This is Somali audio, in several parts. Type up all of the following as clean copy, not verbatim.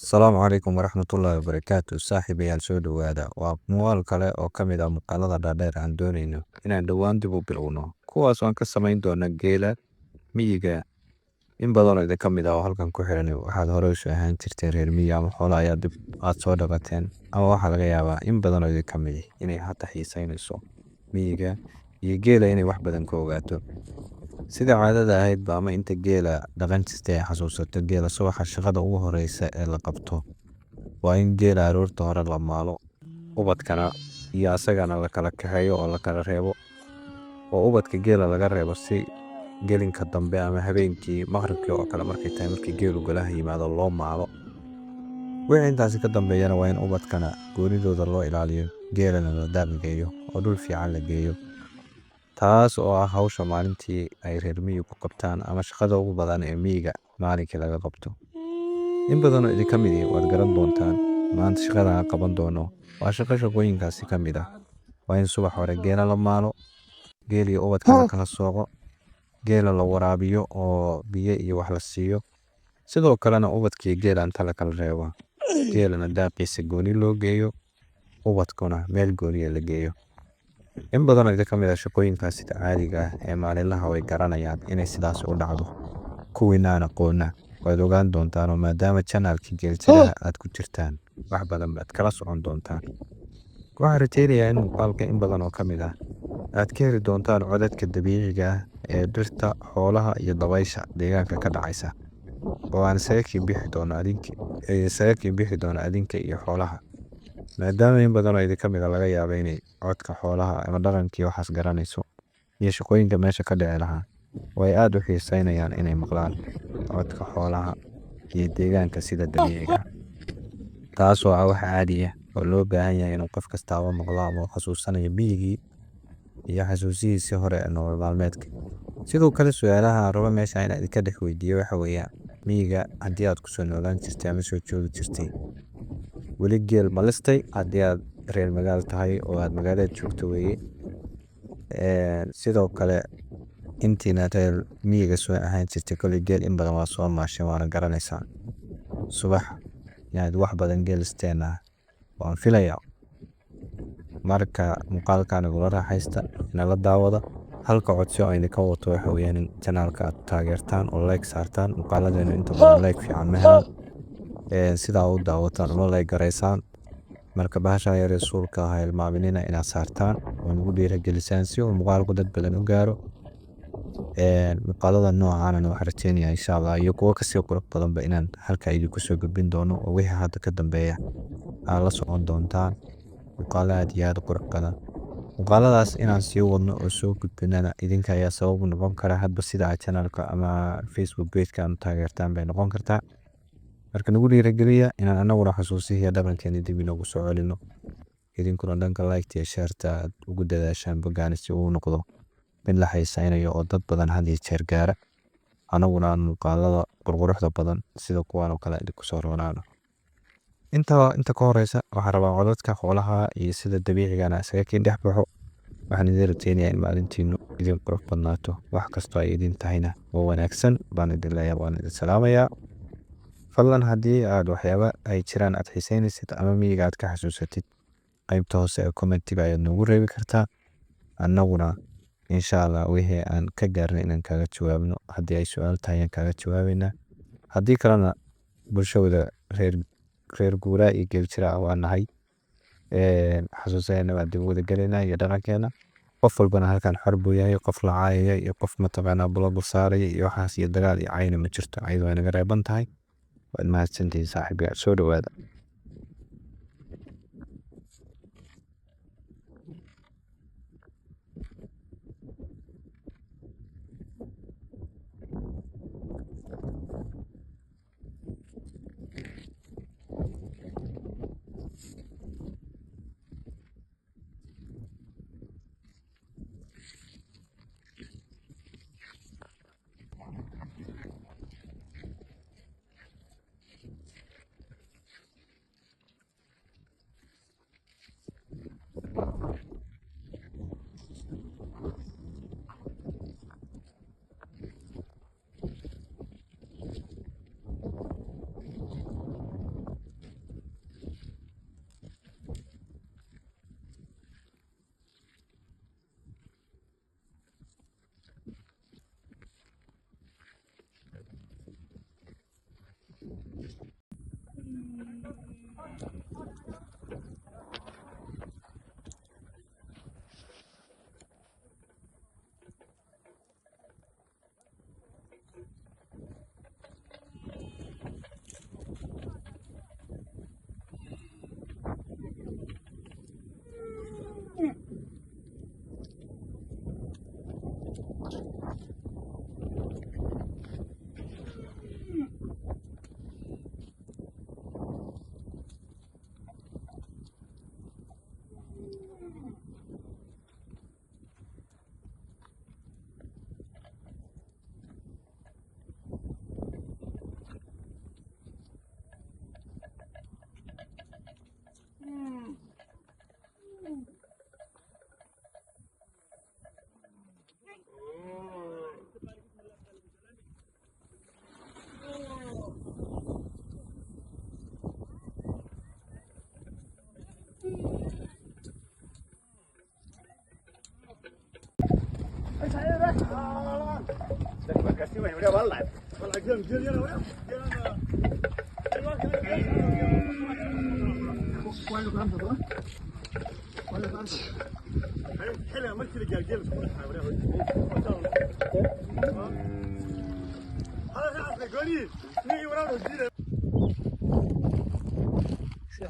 Asalaamu calaykum waraxmatullaahi wabarakaatu. Saaxiibayaal soo dhowaada. Waa muuqaal kale oo ka mid ah muuqaalada dhaadheer aan doonayno inaan dhowaan dib u bilowno, kuwaas oo aan ka samayn doono geela miyiga. In badan oo idinka mid ah oo halkan ku xiran waxaad hore usoo ahaan jirteen reer miyi ama xoolo ayaa dib aad soo dhaqateen, ama waxaa laga yaabaa in badan oo idinka mid inay hata xiisaynayso miyiga iyo geela inay wax badan ka ogaato. Sida caadada ahayd ama inta geela dhaqan jirtay xasuusato geela subaxa shaqada ugu horeysa ee la qabto waa in geela aroorta hore la maalo, ubadkana iyo asagana la kala kaxeeyo oo la kala reebo, oo ubadka geela laga reebo si gelinka dambe ama habeenkii maqribkii oo kale markay tahay markii geelu golaha yimaado loo maalo. Wixii intaasi ka dambeeyana waa in ubadkana goonidooda loo ilaaliyo, geelana la daaqgeeyo oo dhul fiican la geeyo. taas oo ah hawsha maalintii ay reer miyigu ku qabtaan ama shaqada ugu badan ee miyiga maalinkii laga qabto. In badan oo idinka mid waad garan doontaan maanta shaqada aan qaban doono waa shaqooyinkaasi ka mid ah. Waa in subax hore geela la maalo, geel iyo ubadka la kala sooco, geela la waraabiyo oo biyo iyo wax la siiyo, sidoo kalena ubadkii geela inta la kala reebo, geelana daaqiisa gooni loo geeyo, ubadkuna meel gooniya la geeyo. In badan oo idinka mid ah shaqooyinkaasi caadiga ah ee maalinlaha way garanayaan inay sidaas u dhacdo. Kuwiina aan aqoonna waad ogaan doontaan oo maadaama channelkii geeltiraha aad ku jirtaan wax badan baad kala socon doontaan. Waxaan rajaynayaa in muuqaalka in badan oo ka mid ah aad ka heli doontaan codadka dabiiciga ah ee dhirta, xoolaha iyo dabaysha deegaanka ka dhacaysa, oo aan isaga bixi doono adinka iyo xoolaha, maadaama in badan oo idinka mid ah laga yaabo inay codka xoolaha ama dhaqankii waxaas garanayso iyo shaqooyinka meesha ka dhici lahaa way aad u xiisaynayaan inay maqlaan codka xoolaha iyo deegaanka sida dabiiciga. taasoo ah wax caadi ah oo loo baahan yahay inuu qof kastaaba maqlo ama uu xasuusanayo miyigii iyo xasuusihiisii hore ee nolol maalmeedka. Sidoo kale su'aalaha aan rabo meesha inaan idinka dhex weydiiyo waxa weeyaan, miyiga haddii aad ku soo noolaan jirtay ama soo joogi jirtay, weli geel ma listay haddii aad reer magaal tahay oo aad magaalada joogto weeye. Sidoo kale intiina reer miyiga soo ahaan jirtay koley geel in badan waa soo maasheen waana garanaysaa. Subax inaad wax badan geel listeena waan filayaa. Marka muuqaalkan igula raaxaysta inala daawada. Halka codsi oo idinka wato waxa weeyaan in channelka aad taageertaan oo like saartaan. Muuqaaladeena inta badan like fiican ma helaan, sidaa u daawataan uma like garaysaan. Marka bahasha yar ee suulka ah ilmaaminina inaad saartaan oo nagu dhiirigelisaan si uu muuqaalku dad badan u gaaro. Muuqaalada noocan waxaan rajaynayaa insha Allah iyo kuwa kasii qurux badanba inaan halka idinku soo gudbin doono oo wixii hadda ka dambeeya aad la socon doontaan. Muuqaalo aad iyo aad u qurux badan. Muuqaaladaas inaan sii wadno oo soo gudbinana idinka ayaa sabab u noqon kara, hadba sida aad channelka ama Facebook page-ka aan taageertaan bay noqon kartaa. Marka nagu dhiirigeliya inaan anaguna xasuusihiya dhaqankeena dib inoogu soo celino. Idinkuna dhanka like iyo share-ta aad ugu dadaashaan boggaan si uu noqdo mid la xiisaynayo oo dad badan had iyo jeer gaara. Anaguna aan muuqaalada quruxda badan sida kuwan oo kale idinku soo roonaano. Inta ka horeysa waxaan rabaa codadka xoolaha iyo sida dabiiciga isaga kii dhex baxo. Waxaan idin rajaynayaa in maalintiinu idin qurux badnaato, wax kastoo ay idin tahayna oo wanaagsan baan idin leeyahay, waan idin salaamayaa. Fadlan haddii aad waxyaaba ay jiraan aad xiisaynaysid ama miyiga aad ka xasuusatid, qaybta hoose ee commentiga ayaad noogu reebi kartaa. Annaguna insha Allah wixii aan ka gaarnay inaan kaaga jawaabno. Haddii ay su'aal tahay aan kaaga jawaabaynaa, haddii kalena bulshada reer guuraa iyo geeltira waa nahay. Xasuusadeena waan dib u wada galaynaa iyo dhaqankeena. Qof walbana halkan xor buu yahay, qof la caayaya iyo qof mataqaanaa bulo saaraya iyo waxaas iyo dagaal iyo cayna ma jirto. Caydu way naga reeban tahay. Waad mahadsantihiin saaxiibayaal, soo dhowaada.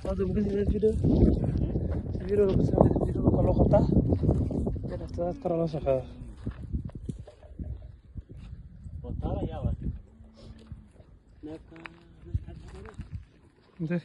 هذا ممكن الفيديو لو بسوي الفيديو كله خطأ كده تذكر الله سبحانه انت